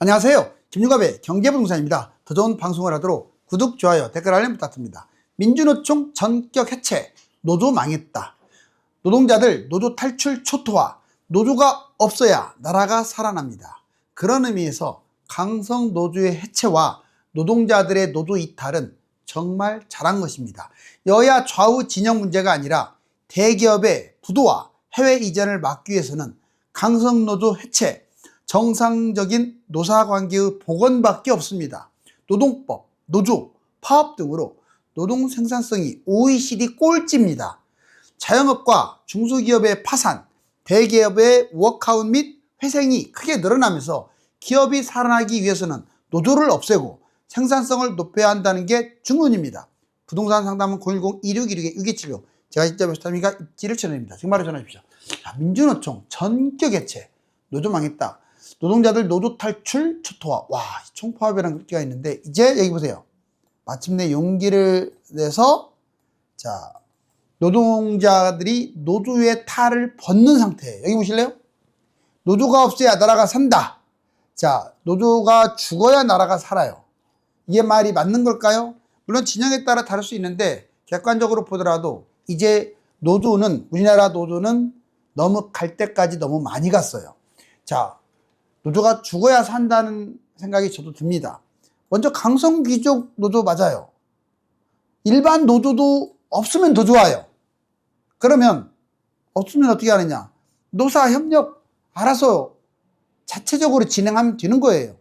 안녕하세요. 김유갑의 경제부동산입니다. 더 좋은 방송을 하도록 구독, 좋아요, 댓글 알림 부탁드립니다. 민주노총 전격 해체, 노조 망했다. 노동자들 노조 탈출 초토화, 노조가 없어야 나라가 살아납니다. 그런 의미에서 강성노조의 해체와 노동자들의 노조 이탈은 정말 잘한 것입니다. 여야 좌우 진영 문제가 아니라 대기업의 부도와 해외 이전을 막기 위해서는 강성노조 해체, 정상적인 노사관계의 복원밖에 없습니다. 노동법, 노조, 파업 등으로 노동 생산성이 OECD 꼴찌입니다. 자영업과 중소기업의 파산, 대기업의 워크아웃 및 회생이 크게 늘어나면서 기업이 살아나기 위해서는 노조를 없애고 생산성을 높여야 한다는 게 중론입니다. 부동산 상담은 010-2616-6276 제가 직접 했습니까? 입지를 쳐냅니다. 지금 바로 전화 주십시오. 민주노총 전격 해체, 노조 망했다. 노동자들 노조 탈출 초토화. 와, 총파업이라는 글귀가 있는데 이제 여기 보세요. 마침내 용기를 내서 자 노동자들이 노조의 탈을 벗는 상태예요. 여기 보실래요? 노조가 없어야 나라가 산다. 자, 노조가 죽어야 나라가 살아요. 이게 말이 맞는 걸까요? 물론 진영에 따라 다를 수 있는데 객관적으로 보더라도 이제 노조는, 우리나라 노조는 너무 갈 때까지 너무 많이 갔어요. 자, 노조가 죽어야 산다는 생각이 저도 듭니다. 먼저 강성귀족 노조 맞아요. 일반 노조도 없으면 더 좋아요. 그러면 없으면 어떻게 하느냐? 노사협력 알아서 자체적으로 진행하면 되는 거예요.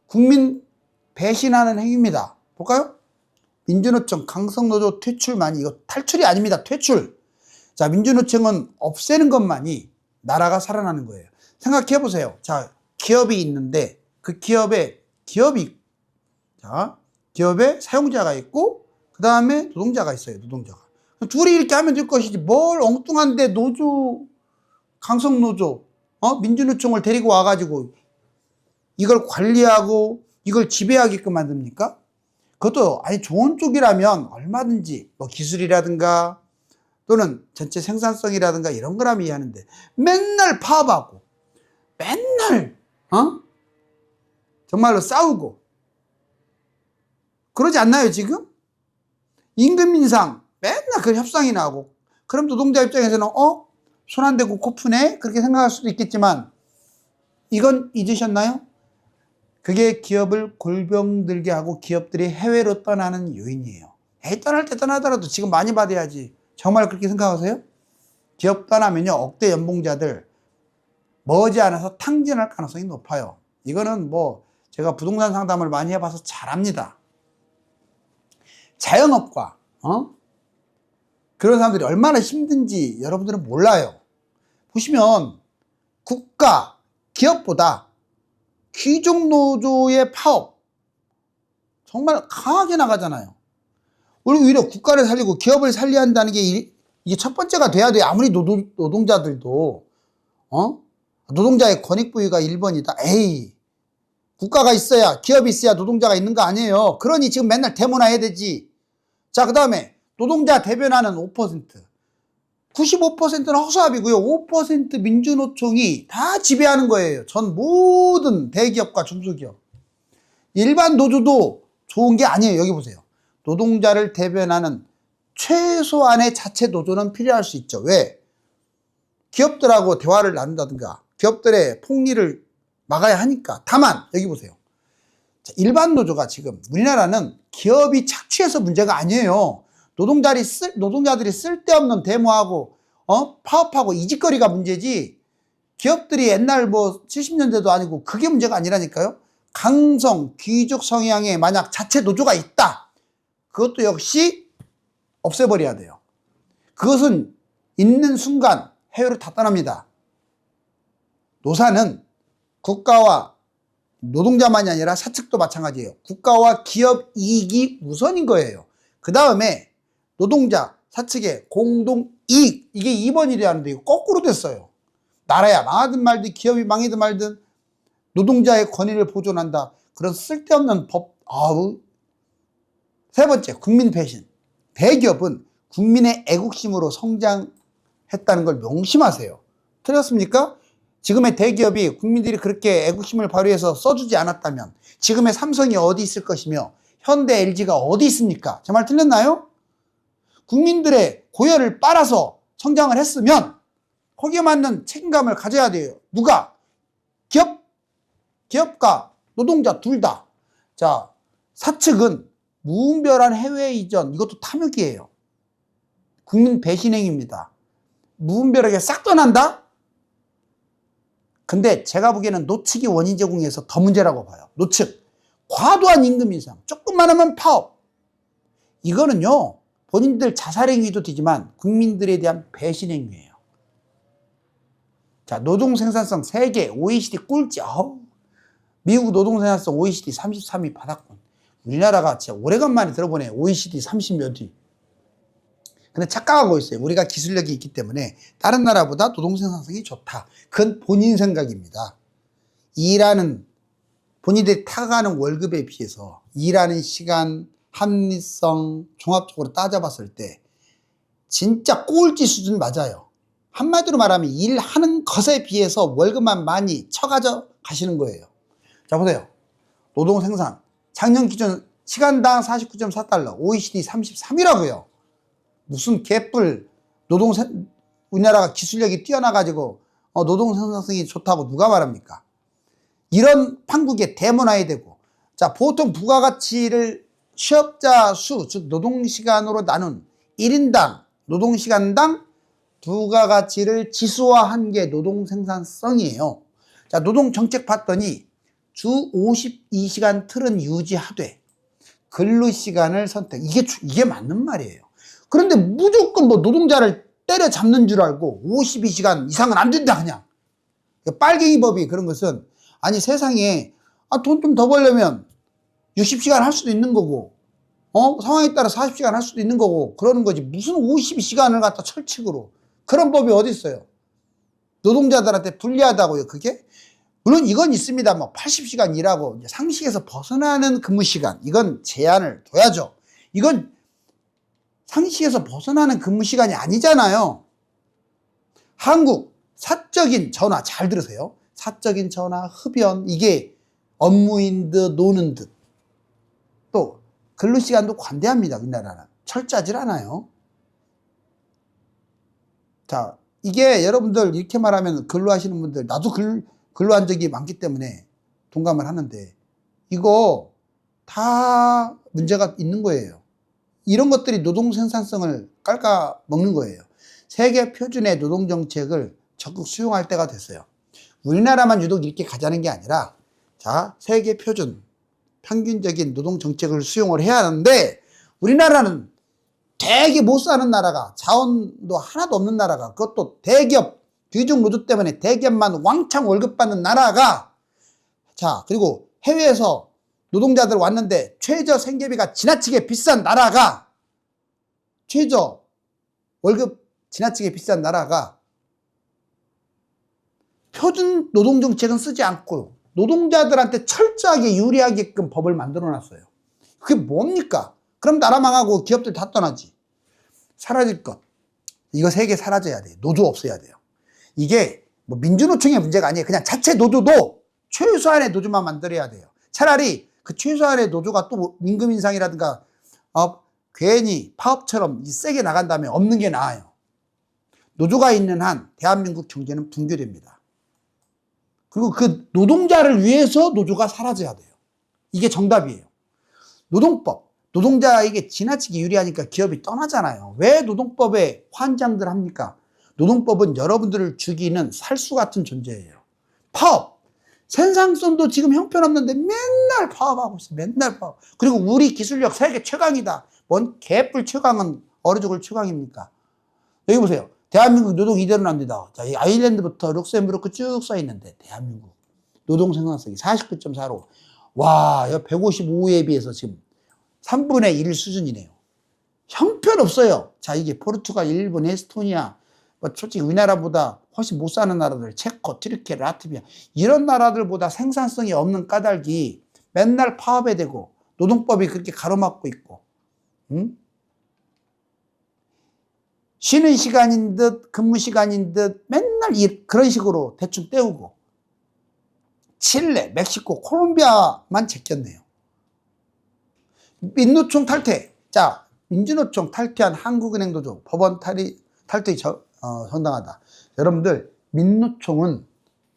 국민 배신하는 행위입니다. 볼까요? 민주노총 강성노조 퇴출만이, 이거 탈출이 아닙니다. 퇴출. 자, 민주노총은 없애는 것만이 나라가 살아나는 거예요. 생각해 보세요. 자, 기업이 있는데 그 기업에 사용자가 있고 그 다음에 노동자가 있어요. 노동자가. 둘이 이렇게 하면 될 것이지 뭘 엉뚱한데 노조, 강성노조, 민주노총을 데리고 와가지고 이걸 관리하고 이걸 지배하게끔 만듭니까? 그것도 아니 좋은 쪽이라면 얼마든지 뭐 기술이라든가 또는 전체 생산성이라든가 이런 거라면 이해하는데 맨날 파업하고 맨날 정말로 싸우고 그러지 않나요 지금? 임금 인상 맨날 그 협상이 나고 그럼 노동자 입장에서는 손 안 대고 코 푸네 그렇게 생각할 수도 있겠지만 이건 잊으셨나요? 그게 기업을 골병들게 하고 기업들이 해외로 떠나는 요인이에요. 떠날 때 떠나더라도 지금 많이 받아야지. 정말 그렇게 생각하세요? 기업 떠나면요 억대 연봉자들 머지않아서 탕진할 가능성이 높아요. 이거는 뭐 제가 부동산 상담을 많이 해봐서 잘 압니다. 자영업과 그런 사람들이 얼마나 힘든지 여러분들은 몰라요. 보시면 국가, 기업보다 귀족노조의 파업 정말 강하게 나가잖아요. 오히려 국가를 살리고 기업을 살려야 한다는 게 이게 첫 번째가 돼야 돼요. 아무리 노동자들도 노동자의 권익 부여가 1번이다. 에이, 국가가 있어야, 기업이 있어야 노동자가 있는 거 아니에요. 그러니 지금 맨날 데모나 해야 되지. 자, 그 다음에 노동자 대변하는 5%. 95%는 허수아비고요. 5% 민주노총이 다 지배하는 거예요. 전 모든 대기업과 중소기업. 일반 노조도 좋은 게 아니에요. 여기 보세요. 노동자를 대변하는 최소한의 자체 노조는 필요할 수 있죠. 왜? 기업들하고 대화를 나눈다든가 기업들의 폭리를 막아야 하니까. 다만 여기 보세요. 자, 일반 노조가 지금 우리나라는 기업이 착취해서 문제가 아니에요. 노동자들이 쓸데없는 데모하고 파업하고 이짓거리가 문제지 기업들이 옛날 뭐 70년대도 아니고 그게 문제가 아니라니까요. 강성 귀족 성향의 만약 자체 노조가 있다. 그것도 역시 없애버려야 돼요. 그것은 있는 순간 해외로 다 떠납니다. 노사는 국가와 노동자만이 아니라 사측도 마찬가지예요. 국가와 기업 이익이 우선인 거예요. 그 다음에 노동자, 사측의 공동이익, 이게 2번이래야 하는데 이거 거꾸로 됐어요. 나라야 망하든 말든 기업이 망하든 말든 노동자의 권익을 보존한다. 그런 쓸데없는 법. 세 번째, 국민 배신. 대기업은 국민의 애국심으로 성장했다는 걸 명심하세요. 틀렸습니까? 지금의 대기업이 국민들이 그렇게 애국심을 발휘해서 써주지 않았다면 지금의 삼성이 어디 있을 것이며 현대 LG가 어디 있습니까? 제 말 틀렸나요? 국민들의 고열을 빨아서 성장을 했으면 거기에 맞는 책임감을 가져야 돼요. 누가? 기업가, 노동자 둘 다. 자, 사측은 무분별한 해외 이전, 이것도 탐욕이에요. 국민 배신행위입니다. 무분별하게 싹 떠난다? 근데 제가 보기에는 노측이 원인 제공에서 더 문제라고 봐요. 노측. 과도한 임금 인상, 조금만 하면 파업. 이거는요, 본인들 자살행위도 되지만 국민들에 대한 배신행위예요. 자, 노동생산성 세계 OECD 꿀찌. 미국 노동생산성 OECD 33위 받았군. 우리나라가 진짜 오래간만에 들어보네. OECD 30몇 위. 근데 착각하고 있어요. 우리가 기술력이 있기 때문에 다른 나라보다 노동생산성이 좋다. 그건 본인 생각입니다. 일하는, 본인들이 타가는 월급에 비해서 일하는 시간, 합리성, 종합적으로 따져봤을 때 진짜 꼴찌 수준 맞아요. 한마디로 말하면 일하는 것에 비해서 월급만 많이 쳐가져 가시는 거예요. 자, 보세요. 노동생산. 작년 기준 시간당 49.4달러, OECD 33위라고요. 무슨 개뿔 우리나라가 기술력이 뛰어나가지고 노동생산성이 좋다고 누가 말합니까? 이런 판국에 대문화해야 되고, 자, 보통 부가가치를 취업자 수, 즉 노동시간으로 나눈 1인당 노동시간당 부가가치를 지수화한 게 노동생산성이에요. 자, 노동정책 봤더니 주 52시간 틀은 유지하되 근로시간을 선택. 이게 맞는 말이에요. 그런데 무조건 뭐 노동자를 때려잡는 줄 알고 52시간 이상은 안 된다 그냥. 빨갱이 법이 그런 것은, 아니 세상에 돈 좀 더 벌려면 60시간 할 수도 있는 거고 상황에 따라 40시간 할 수도 있는 거고 그러는 거지, 무슨 52시간을 갖다 철칙으로. 그런 법이 어디 있어요? 노동자들한테 불리하다고요 그게? 물론 이건 있습니다. 뭐 80시간 일하고 상식에서 벗어나는 근무시간, 이건 제한을 둬야죠. 이건 상식에서 벗어나는 근무시간이 아니잖아요. 한국 사적인 전화, 잘 들으세요. 사적인 전화, 흡연, 이게 업무인 듯 노는 듯. 또 근로시간도 관대합니다. 우리나라는 철저하지 않아요. 자, 이게 여러분들 이렇게 말하면 근로하시는 분들, 나도 근로한 적이 많기 때문에 동감을 하는데 이거 다 문제가 있는 거예요. 이런 것들이 노동 생산성을 깎아먹는 거예요. 세계 표준의 노동 정책을 적극 수용할 때가 됐어요. 우리나라만 유독 이렇게 가자는 게 아니라, 자, 세계 표준 평균적인 노동 정책을 수용을 해야 하는데, 우리나라는 되게 못 사는 나라가, 자원도 하나도 없는 나라가, 그것도 대기업 귀중 노조 때문에 대기업만 왕창 월급 받는 나라가, 자, 그리고 해외에서 노동자들 왔는데 최저 생계비가 지나치게 비싼 나라가, 최저 월급 지나치게 비싼 나라가 표준 노동정책은 쓰지 않고 노동자들한테 철저하게 유리하게끔 법을 만들어 놨어요. 그게 뭡니까? 그럼 나라 망하고 기업들 다 떠나지. 사라질 것. 이거 세계 사라져야 돼요. 노조 없어야 돼요. 이게 뭐 민주노총의 문제가 아니에요. 그냥 자체 노조도 최소한의 노조만 만들어야 돼요. 차라리 그 최소한의 노조가 또 임금 인상이라든가 괜히 파업처럼 세게 나간 다음에 없는 게 나아요. 노조가 있는 한 대한민국 경제는 붕괴됩니다. 그리고 그 노동자를 위해서 노조가 사라져야 돼요. 이게 정답이에요. 노동법, 노동자에게 지나치게 유리하니까 기업이 떠나잖아요. 왜 노동법에 환장들 합니까? 노동법은 여러분들을 죽이는 살수 같은 존재예요. 파업, 생산성도 지금 형편없는데 맨날 파업하고 있어요. 맨날 파업. 그리고 우리 기술력 세계 최강이다. 뭔 개뿔 최강은 어느 쪽을 최강입니까? 여기 보세요. 대한민국 노동 이대로는 안 된다. 자, 이 아일랜드부터 룩셈부르크 쭉 써 있는데 대한민국 노동 생산성이 49.4로 와, 155에 비해서 지금 3분의 1 수준이네요. 형편없어요. 자, 이게 포르투갈, 일본, 에스토니아, 솔직히 우리나라보다 훨씬 못 사는 나라들, 체코, 튀르키예, 라트비아, 이런 나라들보다 생산성이 없는 까닭이 맨날 파업에 되고 노동법이 그렇게 가로막고 있고, 쉬는 시간인 듯 근무 시간인 듯 맨날 그런 식으로 대충 때우고 칠레, 멕시코, 콜롬비아만 제꼈네요. 민노총 탈퇴. 자, 민주노총 탈퇴한 한국은행 노조 법원 탈퇴 정당하다. 여러분들 민노총은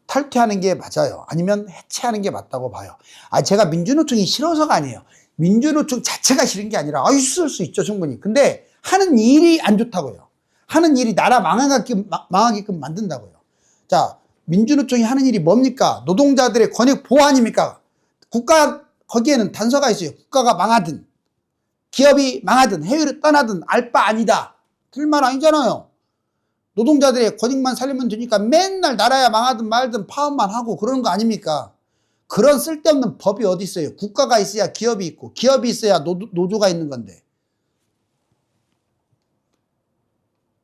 탈퇴하는 게 맞아요? 아니면 해체하는 게 맞다고 봐요? 제가 민주노총이 싫어서가 아니에요. 민주노총 자체가 싫은 게 아니라 있을 수 있죠, 충분히. 근데 하는 일이 안 좋다고요. 하는 일이 나라 망하게끔 만든다고요. 자, 민주노총이 하는 일이 뭡니까? 노동자들의 권익 보호 아닙니까? 국가 거기에는 단서가 있어요. 국가가 망하든 기업이 망하든 해외로 떠나든 알 바 아니다. 틀말 아니잖아요. 노동자들의 권익만 살리면 되니까 맨날 나라야 망하든 말든 파업만 하고 그러는 거 아닙니까? 그런 쓸데없는 법이 어디 있어요? 국가가 있어야 기업이 있고 기업이 있어야 노조가 있는 건데.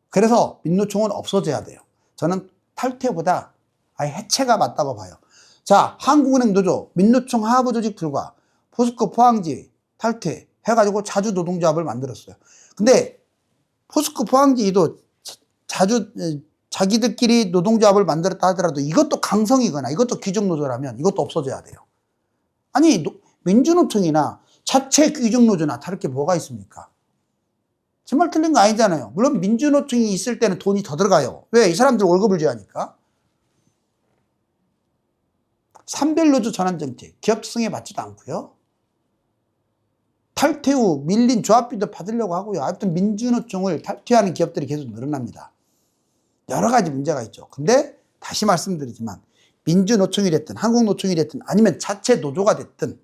그래서 민노총은 없어져야 돼요. 저는 탈퇴보다 아예 해체가 맞다고 봐요. 자, 한국은행 노조, 민노총 하부 조직 불과, 포스코 포항지 탈퇴 해가지고 자주 노동조합을 만들었어요. 근데 포스코 포항지도 자기들끼리 노동조합을 만들었다 하더라도 이것도 강성이거나 이것도 귀족노조라면 이것도 없어져야 돼요. 아니, 민주노총이나 자체 귀족노조나 다를 게 뭐가 있습니까? 제 말 틀린 거 아니잖아요. 물론 민주노총이 있을 때는 돈이 더 들어가요. 왜? 이 사람들 월급을 줘야 하니까. 산별노조 전환정책, 기업 특성에 맞지도 않고요. 탈퇴 후 밀린 조합비도 받으려고 하고요. 하여튼 민주노총을 탈퇴하는 기업들이 계속 늘어납니다. 여러 가지 문제가 있죠. 근데 다시 말씀드리지만 민주노총이 됐든 한국노총이 됐든 아니면 자체 노조가 됐든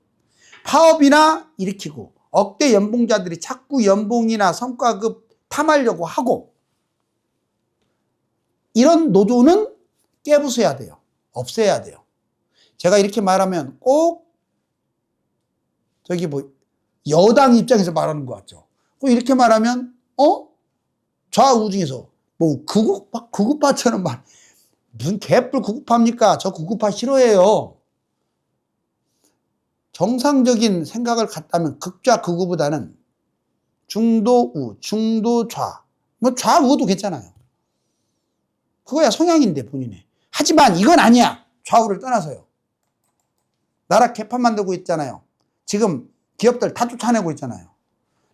파업이나 일으키고 억대 연봉자들이 자꾸 연봉이나 성과급 탐하려고 하고 이런 노조는 깨부숴야 돼요. 없애야 돼요. 제가 이렇게 말하면 꼭 여당 입장에서 말하는 것 같죠. 꼭 이렇게 말하면 좌우 중에서 구구파처럼 무슨 개뿔 구구파입니까? 저 구구파 싫어해요. 정상적인 생각을 갖다면 극좌 극우보다는 중도우, 중도좌, 좌우도 괜찮아요. 그거야 성향인데 본인의. 하지만 이건 아니야. 좌우를 떠나서요. 나라 개판 만들고 있잖아요. 지금 기업들 다 쫓아내고 있잖아요.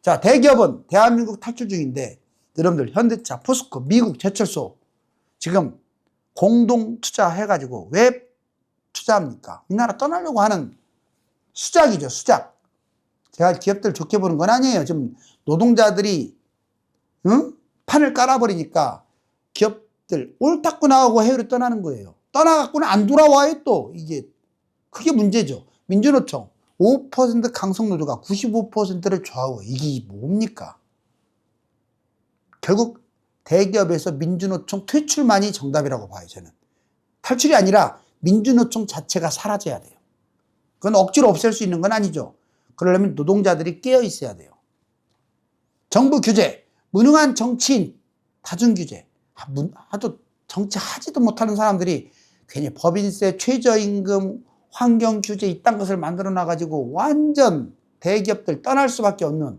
자, 대기업은 대한민국 탈출 중인데 여러분들 현대차, 포스코, 미국 제철소 지금 공동 투자해가지고 왜 투자합니까? 이 나라 떠나려고 하는 수작이죠, 수작. 제가 기업들 좋게 보는 건 아니에요. 지금 노동자들이 판을 깔아버리니까 기업들 옳다고 나오고 해외로 떠나는 거예요. 떠나갖고는 안 돌아와요 또. 이게 그게 문제죠. 민주노총 5% 강성노조가 95%를 좌우해. 이게 뭡니까? 결국 대기업에서 민주노총 퇴출만이 정답이라고 봐요. 저는 탈출이 아니라 민주노총 자체가 사라져야 돼요. 그건 억지로 없앨 수 있는 건 아니죠. 그러려면 노동자들이 깨어 있어야 돼요. 정부 규제, 무능한 정치인 다중 규제. 하도 정치하지도 못하는 사람들이 괜히 법인세, 최저임금, 환경 규제 이딴 것을 만들어 놔가지고 완전 대기업들 떠날 수밖에 없는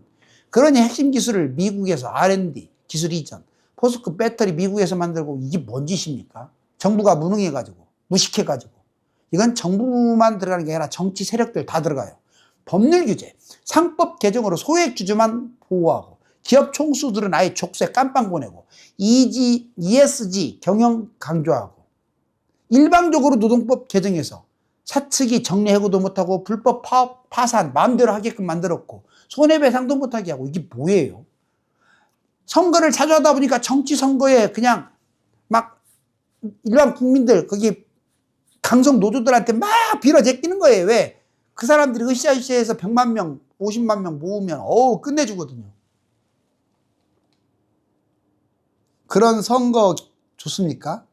그러니 핵심 기술을 미국에서 R&D, 기술 이전, 포스코 배터리 미국에서 만들고 이게 뭔 짓입니까? 정부가 무능해가지고, 무식해가지고. 이건 정부만 들어가는 게 아니라 정치 세력들 다 들어가요. 법률 규제, 상법 개정으로 소액 주주만 보호하고 기업 총수들은 아예 족쇄 깜빵 보내고 ESG 경영 강조하고 일방적으로 노동법 개정해서 사측이 정리해고도 못하고 불법 파업, 파산 마음대로 하게끔 만들었고 손해배상도 못하게 하고 이게 뭐예요? 선거를 자주 하다 보니까 정치 선거에 그냥 막 일반 국민들 거기 강성 노조들한테 막 빌어 제끼는 거예요. 왜? 그 사람들이 으쌰으쌰해서 100만 명, 50만 명 모으면 끝내주거든요. 그런 선거 좋습니까?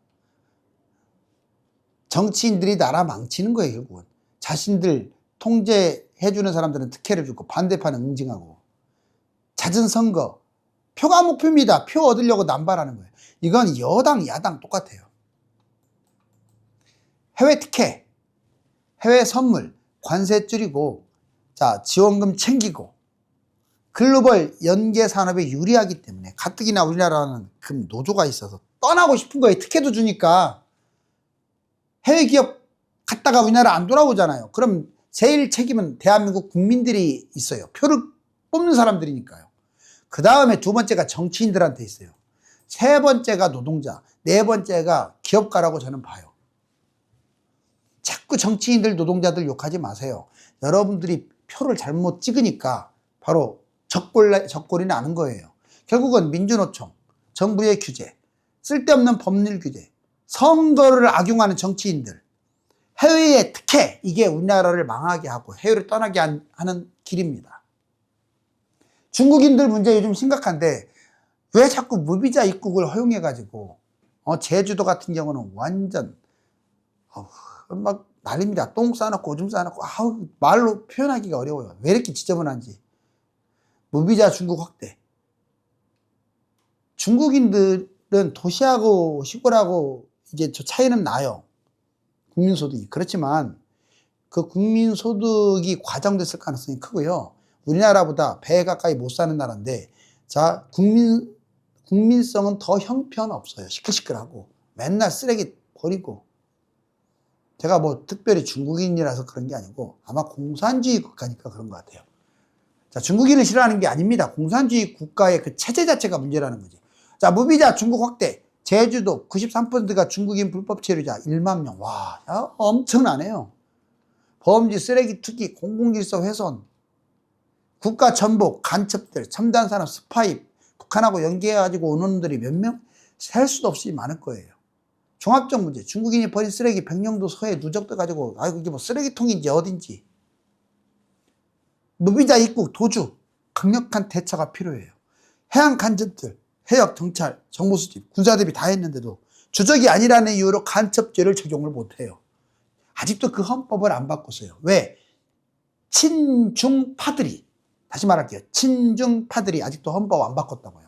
정치인들이 나라 망치는 거예요. 결국은 자신들 통제해주는 사람들은 특혜를 주고 반대파는 응징하고 잦은 선거 표가 목표입니다. 표 얻으려고 남발하는 거예요. 이건 여당 야당 똑같아요. 해외 특혜, 해외 선물, 관세 줄이고 자 지원금 챙기고 글로벌 연계 산업에 유리하기 때문에 가뜩이나 우리나라는 금 노조가 있어서 떠나고 싶은 거에 특혜도 주니까 해외 기업 갔다가 우리나라 안 돌아오잖아요. 그럼 제일 책임은 대한민국 국민들이 있어요. 표를 뽑는 사람들이니까요. 그 다음에 두 번째가 정치인들한테 있어요. 세 번째가 노동자, 네 번째가 기업가라고 저는 봐요. 자꾸 정치인들, 노동자들 욕하지 마세요. 여러분들이 표를 잘못 찍으니까 바로 적골이 나는 거예요. 결국은 민주노총, 정부의 규제, 쓸데없는 법률 규제, 선거를 악용하는 정치인들, 해외의 특혜, 이게 우리나라를 망하게 하고 해외를 떠나게 하는 길입니다. 중국인들 문제 요즘 심각한데 왜 자꾸 무비자 입국을 허용해가지고 제주도 같은 경우는 완전 막 난립니다. 똥 싸놓고 오줌 싸놓고 말로 표현하기가 어려워요. 왜 이렇게 지저분한지. 무비자 중국 확대. 중국인들은 도시하고 시골하고 이제 저 차이는 나요. 국민소득이. 그렇지만 그 국민소득이 과장됐을 가능성이 크고요. 우리나라보다 배 가까이 못 사는 나라인데, 자, 국민성은 더 형편없어요. 시끌시끌하고. 맨날 쓰레기 버리고. 제가 뭐 특별히 중국인이라서 그런 게 아니고 아마 공산주의 국가니까 그런 것 같아요. 자, 중국인을 싫어하는 게 아닙니다. 공산주의 국가의 그 체제 자체가 문제라는 거지. 자, 무비자 중국 확대. 제주도 93%가 중국인 불법 체류자 1만 명. 와, 야, 엄청나네요. 범죄, 쓰레기 투기, 공공질서 훼손, 국가 전복, 간첩들, 첨단산업, 스파이, 북한하고 연계해가지고 오는 놈들이 몇 명? 셀 수도 없이 많을 거예요. 종합적 문제, 중국인이 버린 쓰레기 백령도 서해 누적돼 가지고 아이고 이게 뭐 쓰레기통인지 어딘지. 무비자 입국 도주, 강력한 대처가 필요해요. 해양 간첩들, 해역 정찰, 정보 수집, 군사 대비 다 했는데도 주적이 아니라는 이유로 간첩죄를 적용을 못해요. 아직도 그 헌법을 안 바꿨어요. 왜? 친중파들이, 다시 말할게요. 친중파들이 아직도 헌법 안 바꿨다고요.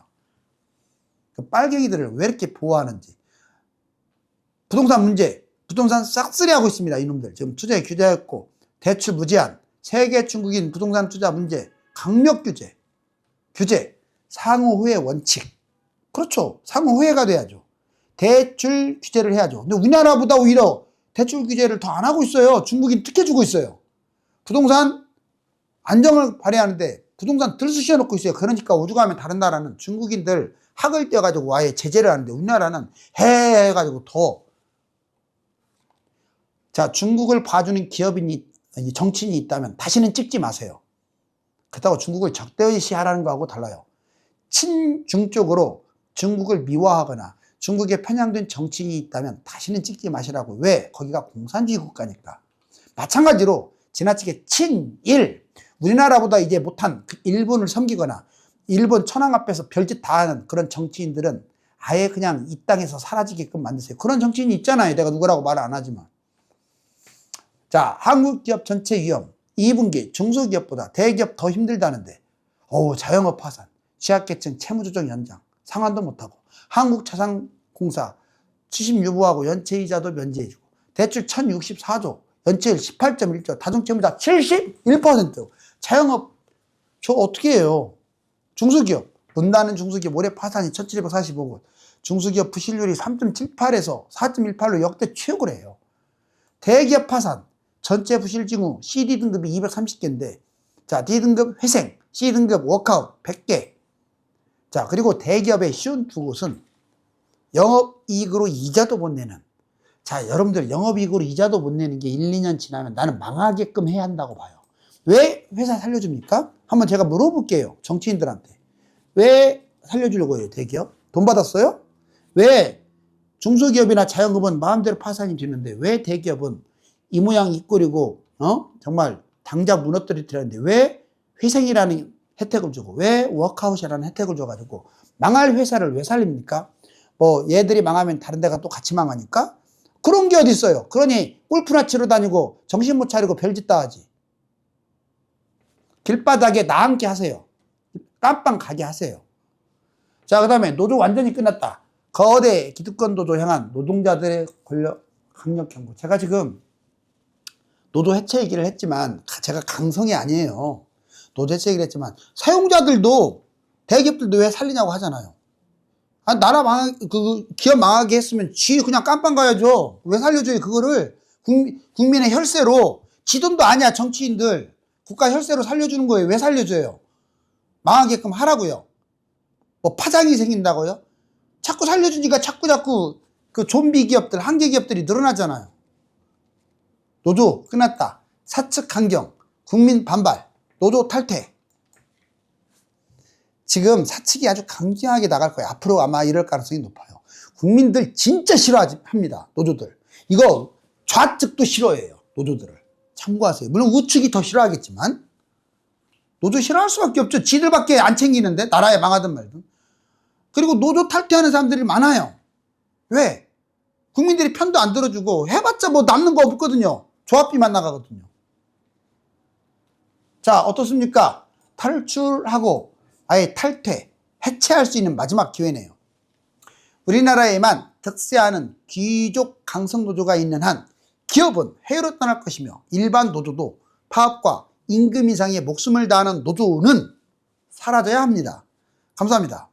그 빨갱이들을 왜 이렇게 보호하는지. 부동산 문제, 부동산 싹쓸이 하고 있습니다. 이놈들. 지금 투자에 규제했고, 대출 무제한, 세계 중국인 부동산 투자 문제, 강력 규제, 상호 후회 원칙. 그렇죠. 상호 후회가 돼야죠. 대출 규제를 해야죠. 근데 우리나라보다 오히려 대출 규제를 더 안 하고 있어요. 중국인 특혜 주고 있어요. 부동산 안정을 발휘하는데 부동산 들쑤시어 놓고 있어요. 그러니까 오죽하면 다른 나라는 중국인들 학을 떼어가지고 아예 제재를 하는데 우리나라는 해가지고 더. 자, 중국을 봐주는 기업인이, 정치인이 있다면 다시는 찍지 마세요. 그렇다고 중국을 적대시하라는 거하고 달라요. 친중 쪽으로 중국을 미화하거나 중국에 편향된 정치인이 있다면 다시는 찍지 마시라고. 왜? 거기가 공산주의 국가니까. 마찬가지로 지나치게 친일, 우리나라보다 이제 못한 일본을 섬기거나 일본 천황 앞에서 별짓 다 하는 그런 정치인들은 아예 그냥 이 땅에서 사라지게끔 만드세요. 그런 정치인이 있잖아요. 내가 누구라고 말을 안 하지만. 자, 한국 기업 전체 위험 2분기 중소기업보다 대기업 더 힘들다는데 자영업 파산, 취약계층 채무조정 연장, 상환도 못하고 한국자산공사 추심 유보하고 연체이자도 면제해주고 대출 1064조 연체율 18.1조 다중채무자 71%. 자영업 저 어떻게 해요? 중소기업 문다는 중소기업 올해 파산이 1745곳, 중소기업 부실률이 3.78에서 4.18로 역대 최고를 해요. 대기업 파산 전체 부실 징후 CD 등급이 230개인데 자, D등급 회생, C등급 워크아웃 100개. 자, 그리고 대기업의 쉬운 두 곳은 영업이익으로 이자도 못 내는. 자, 여러분들 영업이익으로 이자도 못 내는 게 1, 2년 지나면 나는 망하게끔 해야 한다고 봐요. 왜 회사 살려줍니까? 한번 제가 물어볼게요. 정치인들한테. 왜 살려주려고 해요, 대기업? 돈 받았어요? 왜 중소기업이나 자영업은 마음대로 파산이 되는데 왜 대기업은 이 모양 이 꼴이고 정말 당장 무너뜨리는데 왜 회생이라는 혜택을 주고 왜 워크아웃이라는 혜택을 줘가지고 망할 회사를 왜 살립니까? 뭐 얘들이 망하면 다른 데가 또 같이 망하니까? 그런 게 어디 있어요. 그러니 골프나 치러 다니고 정신 못 차리고 별짓 다 하지. 길바닥에 나앉게 하세요. 깜빵 가게 하세요. 자, 그 다음에 노조 완전히 끝났다. 거대 기득권 노조 향한 노동자들의 권력 강력 경고. 제가 지금 노조 해체 얘기를 했지만 제가 강성이 아니에요. 노조 해체 얘기를 했지만 사용자들도 대기업들도 왜 살리냐고 하잖아요. 아, 나라 기업 망하게 했으면 지 그냥 깜빵 가야죠. 왜 살려줘요? 그거를 국민의 혈세로, 지 돈도 아니야. 정치인들 국가 혈세로 살려주는 거예요. 왜 살려줘요? 망하게끔 하라고요. 뭐 파장이 생긴다고요? 자꾸 살려주니까 자꾸 그 좀비 기업들, 한계 기업들이 늘어나잖아요. 노조 끝났다. 사측 강경, 국민 반발, 노조 탈퇴. 지금 사측이 아주 강경하게 나갈 거예요. 앞으로 아마 이럴 가능성이 높아요. 국민들 진짜 싫어합니다. 노조들. 이거 좌측도 싫어해요. 노조들을. 참고하세요. 물론 우측이 더 싫어하겠지만 노조 싫어할 수밖에 없죠. 지들밖에 안 챙기는데, 나라에 망하든 말든. 그리고 노조 탈퇴하는 사람들이 많아요. 왜? 국민들이 편도 안 들어주고 해봤자 뭐 남는 거 없거든요. 조합비만 나가거든요. 자, 어떻습니까? 탈출하고 아예 탈퇴, 해체할 수 있는 마지막 기회네요. 우리나라에만 득세하는 귀족 강성노조가 있는 한 기업은 해외로 떠날 것이며, 일반 노조도 파업과 임금 인상에 목숨을 다하는 노조는 사라져야 합니다. 감사합니다.